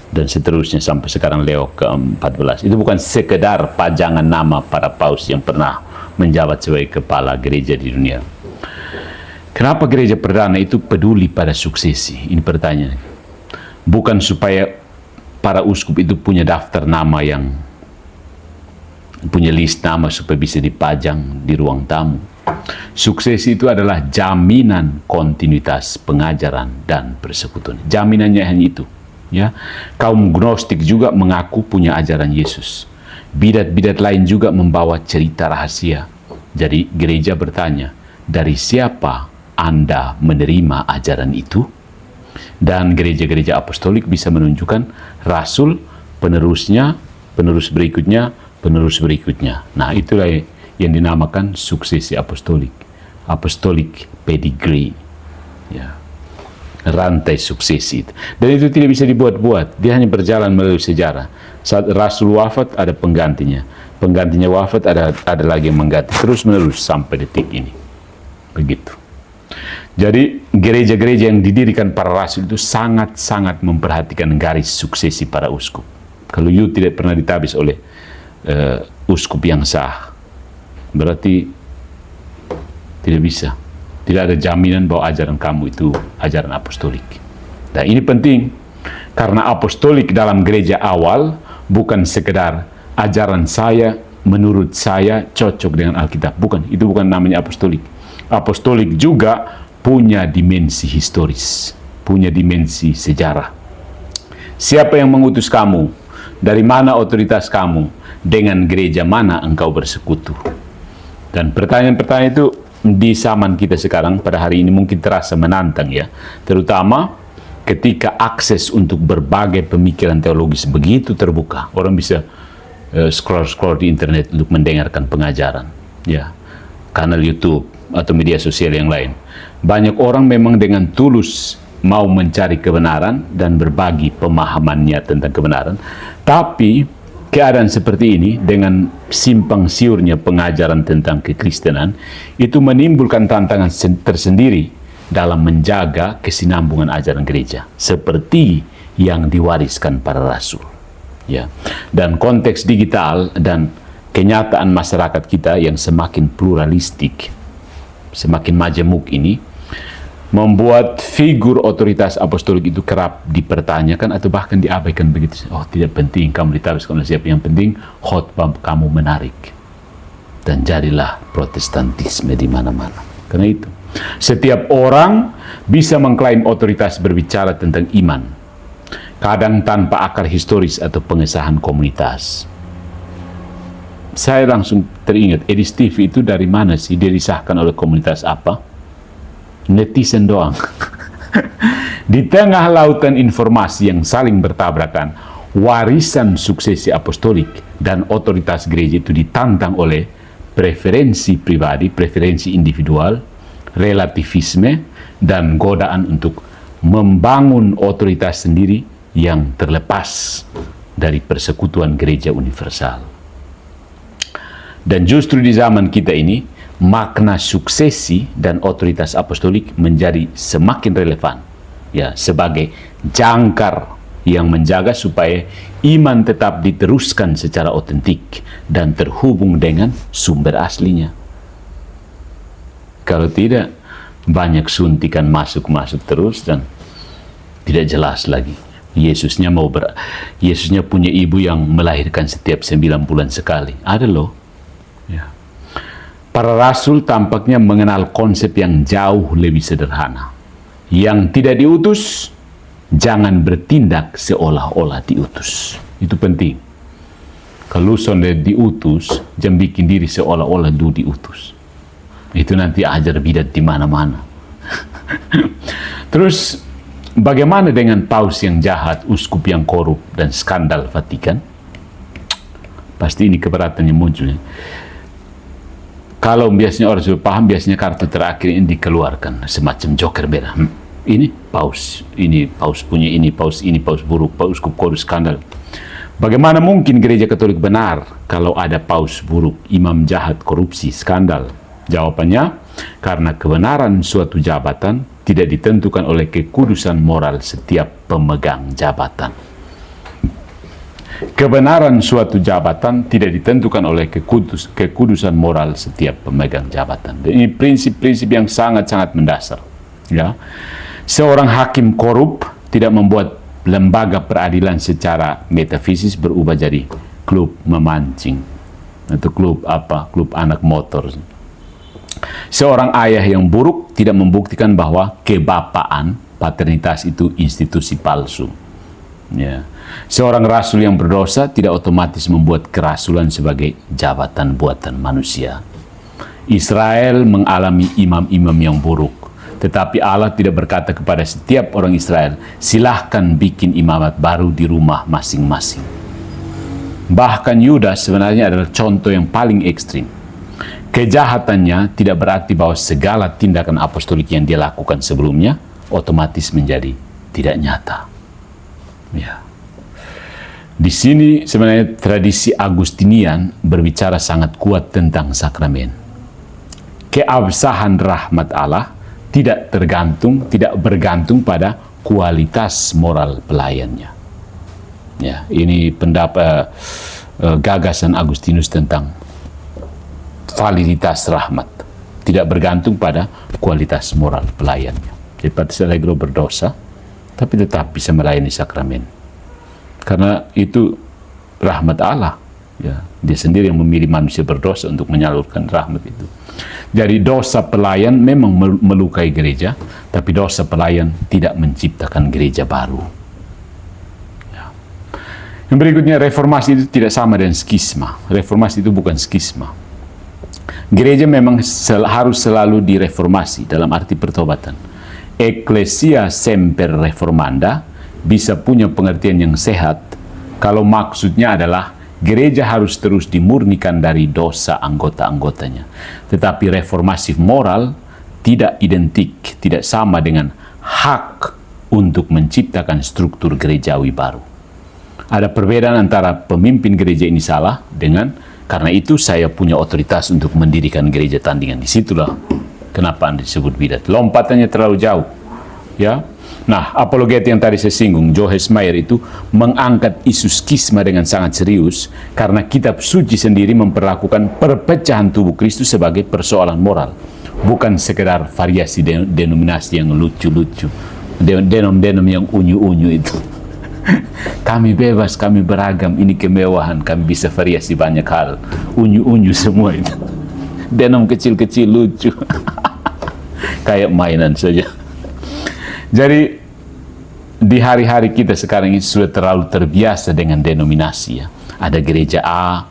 dan seterusnya sampai sekarang Leo ke-14. Itu bukan sekedar pajangan nama para paus yang pernah menjabat sebagai kepala gereja di dunia. Kenapa gereja perdana itu peduli pada suksesi? Ini pertanyaan. Bukan supaya para uskup itu punya daftar nama yang punya list nama supaya bisa dipajang di ruang tamu. Suksesi itu adalah jaminan kontinuitas pengajaran dan persekutuan. Jaminannya hanya itu. Ya, kaum Gnostik juga mengaku punya ajaran Yesus. Bidat-bidat lain juga membawa cerita rahasia. Jadi gereja bertanya, dari siapa Anda menerima ajaran itu? Dan gereja-gereja apostolik bisa menunjukkan rasul, penerusnya, penerus berikutnya, penerus berikutnya. Nah, itulah yang dinamakan suksesi apostolik. Apostolic pedigree. Ya. Rantai suksesi. Dan itu tidak bisa dibuat-buat. Dia hanya berjalan melalui sejarah. Saat rasul wafat, ada penggantinya. Penggantinya wafat, ada lagi yang mengganti. Terus menerus sampai detik ini. Begitu. Jadi gereja-gereja yang didirikan para rasul itu sangat-sangat memperhatikan garis suksesi para uskup. Kalau you tidak pernah ditabis oleh uskup yang sah, berarti tidak bisa. Tidak ada jaminan bahwa ajaran kamu itu ajaran apostolik. Dan ini penting, karena apostolik dalam gereja awal bukan sekedar ajaran saya, menurut saya cocok dengan Alkitab. Bukan, itu bukan namanya apostolik. apostolik juga punya dimensi historis, punya dimensi sejarah. Siapa yang mengutus kamu? Dari mana otoritas kamu? Dengan gereja mana engkau bersekutu? Dan pertanyaan-pertanyaan itu di zaman kita sekarang pada hari ini mungkin terasa menantang ya, terutama ketika akses untuk berbagai pemikiran teologis begitu terbuka. Orang bisa scroll di internet untuk mendengarkan pengajaran, ya, kanal YouTube atau media sosial yang lain. Banyak orang memang dengan tulus mau mencari kebenaran dan berbagi pemahamannya tentang kebenaran, tapi keadaan seperti ini dengan simpang siurnya pengajaran tentang kekristenan itu menimbulkan tantangan tersendiri dalam menjaga kesinambungan ajaran gereja seperti yang diwariskan para rasul, ya. Dan konteks digital dan kenyataan masyarakat kita yang semakin pluralistik, semakin majemuk ini membuat figur otoritas apostolik itu kerap dipertanyakan atau bahkan diabaikan begitu. Oh, tidak penting kamu ditaruhkan oleh siapa, yang penting khotbah kamu menarik. Dan jadilah protestantisme di mana-mana. Karena itu, setiap orang bisa mengklaim otoritas berbicara tentang iman, kadang tanpa akar historis atau pengesahan komunitas. Saya langsung teringat, Edi Steve itu dari mana sih? Dia disahkan oleh komunitas apa? Netizen doang. Di tengah lautan informasi yang saling bertabrakan, warisan suksesi apostolik dan otoritas gereja itu ditantang oleh preferensi pribadi, preferensi individual, relativisme, dan godaan untuk membangun otoritas sendiri yang terlepas dari persekutuan gereja universal. Dan justru di zaman kita ini, makna suksesi dan otoritas apostolik menjadi semakin relevan, ya, sebagai jangkar yang menjaga supaya iman tetap diteruskan secara otentik dan terhubung dengan sumber aslinya. Kalau tidak, banyak suntikan masuk terus dan tidak jelas lagi. Yesusnya punya ibu yang melahirkan setiap 9 bulan sekali. Ada loh. Ya. Para rasul tampaknya mengenal konsep yang jauh lebih sederhana. Yang tidak diutus, jangan bertindak seolah-olah diutus. Itu penting. Kalau sudah diutus, jangan bikin diri seolah-olah diutus. Itu nanti ajar bidat di mana-mana. Terus, bagaimana dengan paus yang jahat, uskup yang korup, dan skandal Vatikan? Pasti ini keberatan yang muncul. Kalau biasanya orang sudah paham, biasanya kartu terakhir ini dikeluarkan semacam joker merah. Ini paus punya ini, paus buruk, paus uskup korup, skandal. Bagaimana mungkin gereja Katolik benar kalau ada paus buruk, imam jahat, korupsi, skandal? Jawabannya, karena kebenaran suatu jabatan tidak ditentukan oleh kekudusan moral setiap pemegang jabatan. Kebenaran suatu jabatan tidak ditentukan oleh kekudusan moral setiap pemegang jabatan. Dan ini prinsip-prinsip yang sangat-sangat mendasar. Ya. Seorang hakim korup tidak membuat lembaga peradilan secara metafisis berubah jadi klub memancing atau klub anak motor. Seorang ayah yang buruk tidak membuktikan bahwa kebapaan, paternitas itu institusi palsu. Ya. Seorang rasul yang berdosa tidak otomatis membuat kerasulan sebagai jabatan buatan manusia. Israel mengalami imam-imam yang buruk, tetapi Allah tidak berkata kepada setiap orang Israel, silahkan bikin imamat baru di rumah masing-masing. Bahkan Yudas sebenarnya adalah contoh yang paling ekstrim. Kejahatannya tidak berarti bahwa segala tindakan apostolik yang dia lakukan sebelumnya otomatis menjadi tidak nyata. Ya. Di sini sebenarnya tradisi Agustinian berbicara sangat kuat tentang sakramen. Keabsahan rahmat Allah tidak bergantung pada kualitas moral pelayannya. Ya, ini pendapat gagasan Agustinus tentang validitas rahmat, tidak bergantung pada kualitas moral pelayannya. Jadi pada Allegro berdosa, tapi tetap bisa melayani sakramen. Karena itu rahmat Allah. Ya, dia sendiri yang memilih manusia berdosa untuk menyalurkan rahmat itu. Jadi dosa pelayan memang melukai gereja, tapi dosa pelayan tidak menciptakan gereja baru. Ya. Yang berikutnya, reformasi itu tidak sama dengan skisma. Reformasi itu bukan skisma. Gereja memang harus selalu direformasi dalam arti pertobatan. Ecclesia semper reformanda bisa punya pengertian yang sehat kalau maksudnya adalah gereja harus terus dimurnikan dari dosa anggota-anggotanya. Tetapi reformasi moral tidak identik, tidak sama dengan hak untuk menciptakan struktur gerejawi baru. Ada perbedaan antara pemimpin gereja ini salah dengan karena itu saya punya otoritas untuk mendirikan gereja tandingan. Disitulah kenapa Anda disebut bidat. Lompatannya terlalu jauh. Ya. Nah, apologet yang tadi saya singgung, Joyce Meyer itu mengangkat isu skisma dengan sangat serius karena kitab suci sendiri memperlakukan perpecahan tubuh Kristus sebagai persoalan moral, bukan sekedar variasi denominasi yang lucu-lucu, denom-denom yang unyu-unyu itu. Kami bebas, kami beragam, ini kemewahan, kami bisa variasi banyak hal, unyu-unyu semua itu. Denom kecil-kecil lucu, kayak mainan saja. Jadi di hari-hari kita sekarang ini sudah terlalu terbiasa dengan denominasi ya. Ada gereja A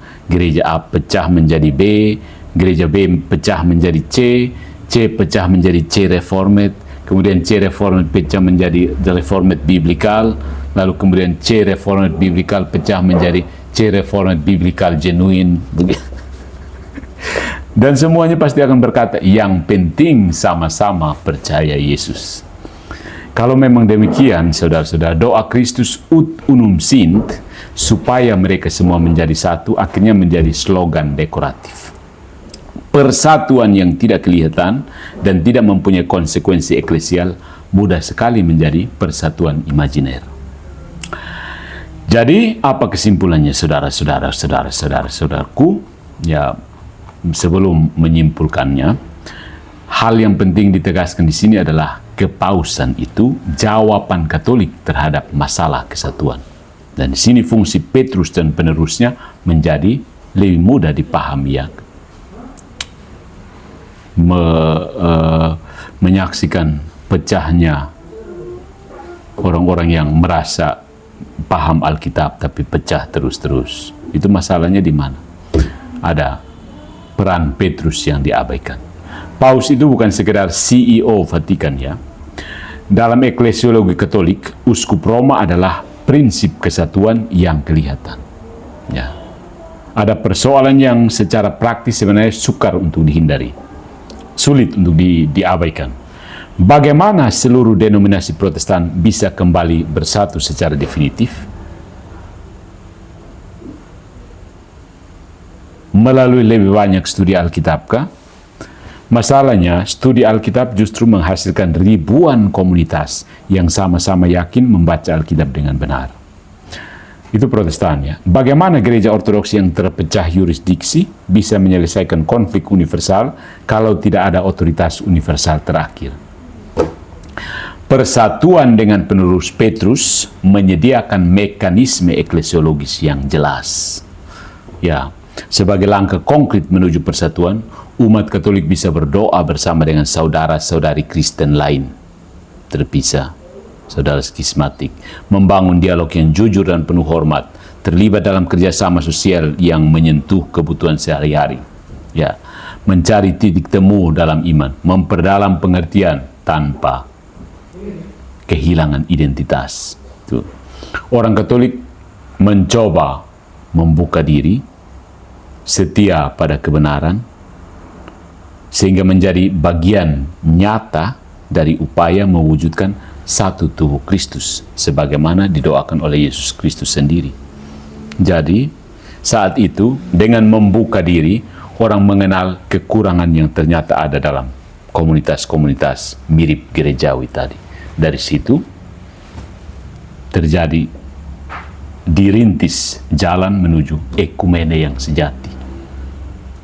pecah menjadi B, gereja B pecah menjadi C pecah menjadi C Reformed, kemudian C Reformed pecah menjadi The Reformed Biblical, lalu kemudian C Reformed Biblical pecah menjadi C Reformed Biblical Genuine. Dan semuanya pasti akan berkata, yang penting sama-sama percaya Yesus. Kalau memang demikian, saudara-saudara, doa Kristus ut unum sint, supaya mereka semua menjadi satu, akhirnya menjadi slogan dekoratif. Persatuan yang tidak kelihatan dan tidak mempunyai konsekuensi eklesial mudah sekali menjadi persatuan imajiner. Jadi, apa kesimpulannya, saudaraku? Ya, sebelum menyimpulkannya, hal yang penting ditegaskan di sini adalah kepausan itu jawaban Katolik terhadap masalah kesatuan. Dan di sini fungsi Petrus dan penerusnya menjadi lebih mudah dipahami ya. Menyaksikan pecahnya orang-orang yang merasa paham Alkitab tapi pecah terus-terus. Itu masalahnya di mana? Ada peran Petrus yang diabaikan. Paus itu bukan sekedar CEO Vatikan ya. Dalam eklesiologi Katolik, uskup Roma adalah prinsip kesatuan yang kelihatan. Ya. Ada persoalan yang secara praktis sebenarnya sukar untuk dihindari, sulit untuk diabaikan. Bagaimana seluruh denominasi Protestan bisa kembali bersatu secara definitif? Melalui lebih banyak studi Alkitabkah? Masalahnya, studi Alkitab justru menghasilkan ribuan komunitas yang sama-sama yakin membaca Alkitab dengan benar. Itu Protestan ya. Bagaimana gereja ortodoks yang terpecah yurisdiksi bisa menyelesaikan konflik universal kalau tidak ada otoritas universal terakhir? Persatuan dengan penerus Petrus menyediakan mekanisme eklesiologis yang jelas. Ya, sebagai langkah konkret menuju persatuan, umat Katolik bisa berdoa bersama dengan saudara-saudari Kristen lain terpisah, saudara skismatik, membangun dialog yang jujur dan penuh hormat, terlibat dalam kerjasama sosial yang menyentuh kebutuhan sehari-hari, ya, mencari titik temu dalam iman, memperdalam pengertian tanpa kehilangan identitas. Tuh. Orang Katolik mencoba membuka diri, setia pada kebenaran, sehingga menjadi bagian nyata dari upaya mewujudkan satu tubuh Kristus, sebagaimana didoakan oleh Yesus Kristus sendiri. Jadi, saat itu, dengan membuka diri, orang mengenal kekurangan yang ternyata ada dalam komunitas-komunitas mirip gerejawi tadi. Dari situ, terjadi dirintis jalan menuju ekumene yang sejati.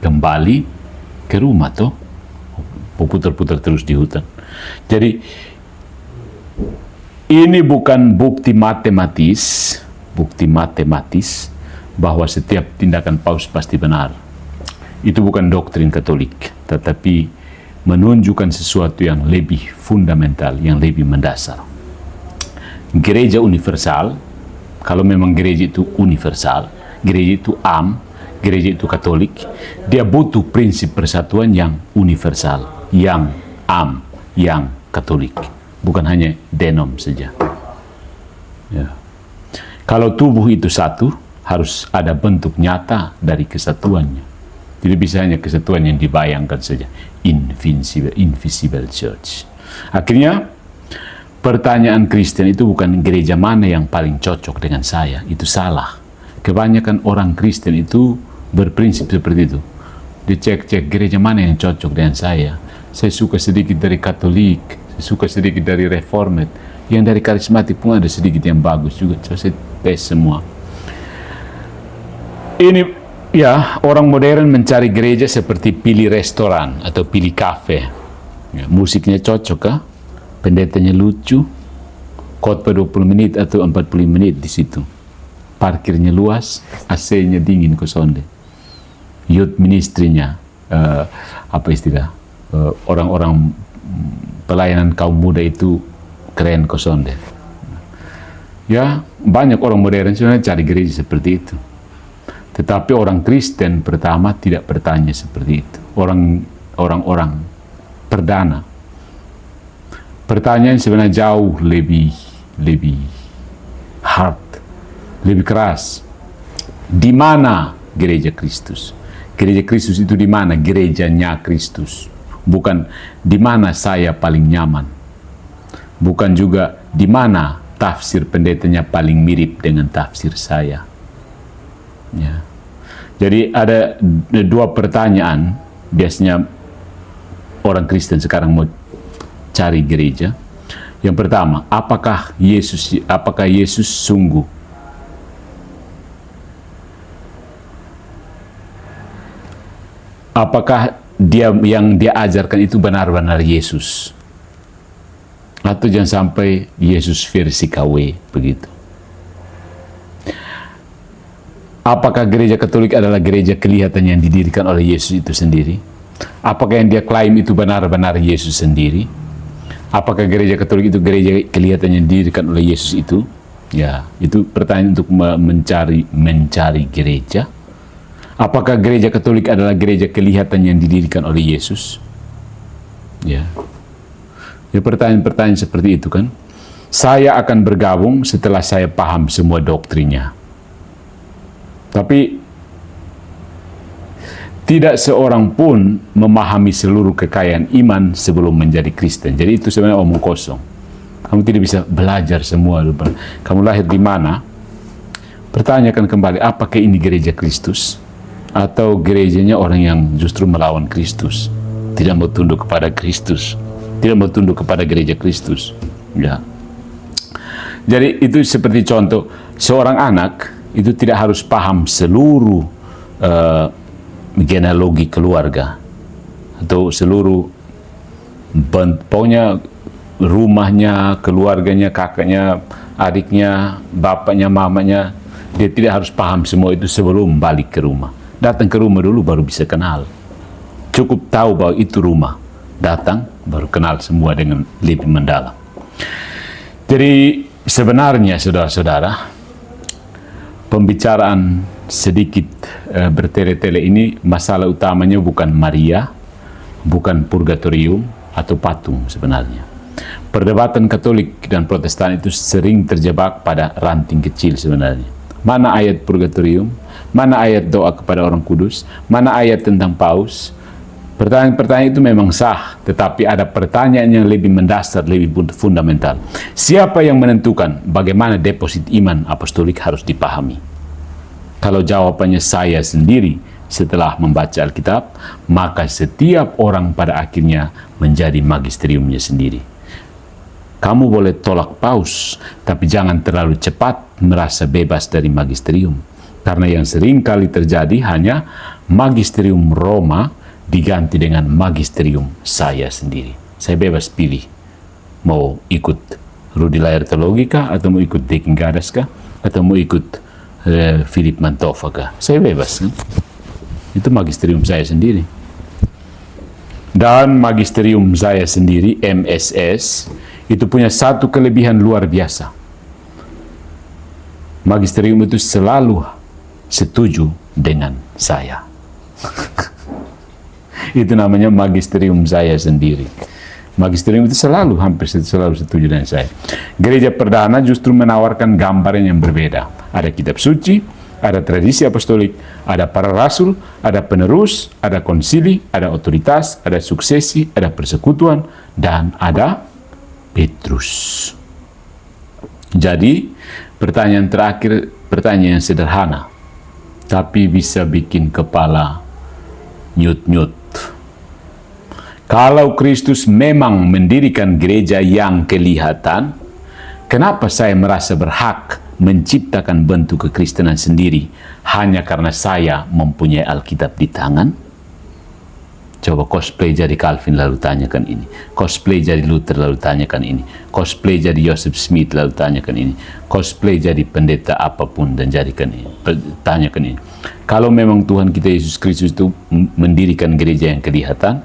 Kembali ke rumah toh, putar-putar terus di hutan. Jadi ini bukan bukti matematis bahwa setiap tindakan Paus pasti benar. Itu bukan doktrin Katolik, tetapi menunjukkan sesuatu yang lebih fundamental, yang lebih mendasar. Gereja universal, kalau memang gereja itu universal, gereja itu gereja itu Katolik, dia butuh prinsip persatuan yang universal, yang yang Katolik, bukan hanya denom saja. Ya. Kalau tubuh itu satu, harus ada bentuk nyata dari kesatuannya. Tidak bisa hanya kesatuan yang dibayangkan saja. Invisible church. Akhirnya, pertanyaan Kristen itu bukan gereja mana yang paling cocok dengan saya. Itu salah. Kebanyakan orang Kristen itu berprinsip seperti itu. Dia cek gereja mana yang cocok dengan saya. Saya suka sedikit dari Katolik, saya suka sedikit dari Reformed. Yang dari karismatik pun ada sedikit yang bagus juga. Saya tes semua. Ini ya, orang modern mencari gereja seperti pilih restoran atau pilih kafe. Ya, musiknya cocok kah? Pendetanya lucu, khotbah 20 menit atau 45 menit di situ. Parkirnya luas, AC-nya dingin kosonde. Youth ministry-nya, orang-orang pelayanan kaum muda itu keren kosonde. Ya, banyak orang modern sebenarnya cari gereja seperti itu. Tetapi orang Kristen pertama tidak bertanya seperti itu. Orang-orang perdana. Pertanyaan sebenarnya jauh lebih hard, lebih keras. Di mana gereja Kristus? Gereja Kristus itu di mana? Gerejanya Kristus. Bukan di mana saya paling nyaman. Bukan juga di mana tafsir pendetanya paling mirip dengan tafsir saya. Ya. Jadi ada dua pertanyaan biasanya orang Kristen sekarang mau cari gereja. Yang pertama, apakah Yesus sungguh yang dia ajarkan itu benar-benar Yesus? Atau jangan sampai Yesus versi KW begitu. Apakah gereja Katolik adalah gereja kelihatan yang didirikan oleh Yesus itu sendiri? Apakah yang dia klaim itu benar-benar Yesus sendiri? Apakah gereja Katolik itu gereja kelihatan yang didirikan oleh Yesus itu? Ya, itu pertanyaan untuk mencari gereja. Apakah gereja Katolik adalah gereja kelihatan yang didirikan oleh Yesus? Ya. Ya, pertanyaan-pertanyaan seperti itu kan. Saya akan bergabung setelah saya paham semua doktrinnya. Tapi tidak seorang pun memahami seluruh kekayaan iman sebelum menjadi Kristen. Jadi itu sebenarnya omong kosong. Kamu tidak bisa belajar semua. Kamu lahir di mana? Pertanyakan kembali, apakah ini gereja Kristus? Atau gerejanya orang yang justru melawan Kristus? Tidak mau tunduk kepada Kristus. Tidak mau tunduk kepada gereja Kristus. Ya. Jadi itu seperti contoh, seorang anak itu tidak harus paham seluruh genealogi keluarga atau seluruh pokoknya rumahnya, keluarganya, kakaknya, adiknya, bapaknya, mamanya. Dia tidak harus paham semua itu sebelum balik ke rumah. Datang ke rumah dulu baru bisa kenal. Cukup tahu bahwa itu rumah. Datang baru kenal semua dengan lebih mendalam. Jadi sebenarnya saudara-saudara, pembicaraan sedikit bertele-tele ini, masalah utamanya bukan Maria, bukan purgatorium atau patung sebenarnya. Perdebatan Katolik dan Protestan itu sering terjebak pada ranting kecil sebenarnya. Mana ayat purgatorium, mana ayat doa kepada orang kudus, mana ayat tentang paus. Pertanyaan-pertanyaan itu memang sah, tetapi ada pertanyaan yang lebih mendasar, lebih fundamental. Siapa yang menentukan bagaimana deposit iman apostolik harus dipahami? Kalau jawabannya saya sendiri setelah membaca Alkitab, maka setiap orang pada akhirnya menjadi magisteriumnya sendiri. Kamu boleh tolak paus, tapi jangan terlalu cepat merasa bebas dari magisterium. Karena yang sering kali terjadi hanya magisterium Roma diganti dengan magisterium saya sendiri. Saya bebas pilih. Mau ikut Rudi Layar Teologi kah? Atau mau ikut Deking Gadas kah? Atau mau ikut Philip Mantova kah? Saya bebas kan? Itu magisterium saya sendiri. Dan magisterium saya sendiri, MSS, itu punya satu kelebihan luar biasa. Magisterium itu selalu setuju dengan saya. Itu namanya magisterium saya sendiri. Magisterium itu hampir selalu setuju dengan saya. Gereja perdana justru menawarkan gambaran yang berbeda. Ada kitab suci, ada tradisi apostolik, ada para rasul, ada penerus, ada konsili, ada otoritas, ada suksesi, ada persekutuan, dan ada Petrus. Jadi, pertanyaan terakhir, pertanyaan yang sederhana, tapi bisa bikin kepala nyut-nyut. Kalau Kristus memang mendirikan gereja yang kelihatan, kenapa saya merasa berhak menciptakan bentuk kekristenan sendiri hanya karena saya mempunyai Alkitab di tangan? Coba cosplay jadi Calvin lalu tanyakan ini. Cosplay jadi Luther lalu tanyakan ini. Cosplay jadi Joseph Smith lalu tanyakan ini. Cosplay jadi pendeta apapun dan tanyakan ini. Kalau memang Tuhan kita Yesus Kristus itu mendirikan gereja yang kelihatan,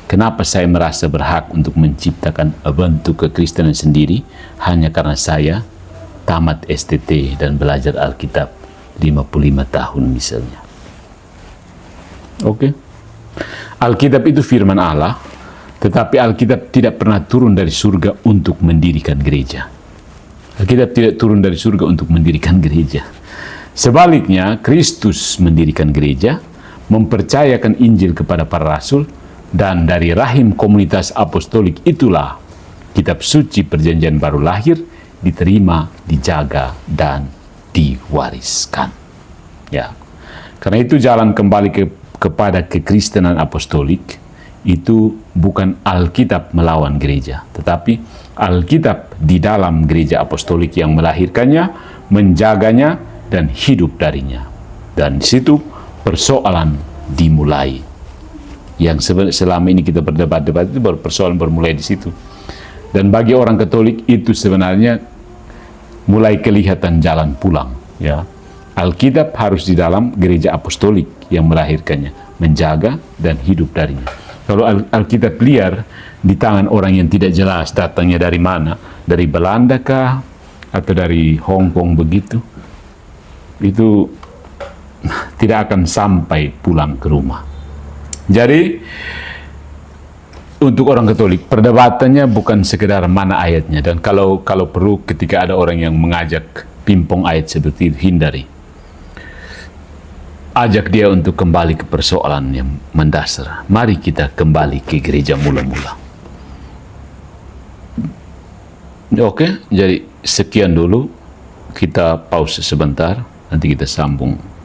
kenapa saya merasa berhak untuk menciptakan bentuk kekristenan sendiri hanya karena saya tamat STT dan belajar Alkitab 55 tahun misalnya? Oke. Alkitab itu firman Allah, tetapi Alkitab tidak pernah turun dari surga untuk mendirikan gereja. Alkitab tidak turun dari surga untuk mendirikan gereja. Sebaliknya, Kristus mendirikan gereja, mempercayakan Injil kepada para rasul, dan dari rahim komunitas apostolik itulah kitab suci perjanjian baru lahir, diterima, dijaga, dan diwariskan. Ya. Karena itu jalan kembali kepada kekristenan apostolik itu bukan Alkitab melawan gereja, tetapi Alkitab di dalam gereja apostolik yang melahirkannya, menjaganya, dan hidup darinya. Dan di situ persoalan dimulai. Yang selama ini kita berdebat-debat itu persoalan bermulai di situ. Dan bagi orang Katolik itu sebenarnya mulai kelihatan jalan pulang. Ya, Alkitab harus di dalam gereja apostolik yang melahirkannya, menjaga dan hidup darinya. Kalau Alkitab liar di tangan orang yang tidak jelas datangnya dari mana, dari Belanda kah atau dari Hong Kong begitu, itu tidak akan sampai pulang ke rumah. Jadi untuk orang Katolik perdebatannya bukan sekedar mana ayatnya, dan kalau perlu ketika ada orang yang mengajak pimpong ayat seperti itu, hindari. Ajak dia untuk kembali ke persoalan yang mendasar. Mari kita kembali ke gereja mula-mula. Oke, jadi sekian dulu. Kita pause sebentar, nanti kita sambung.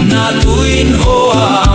Natuin hoa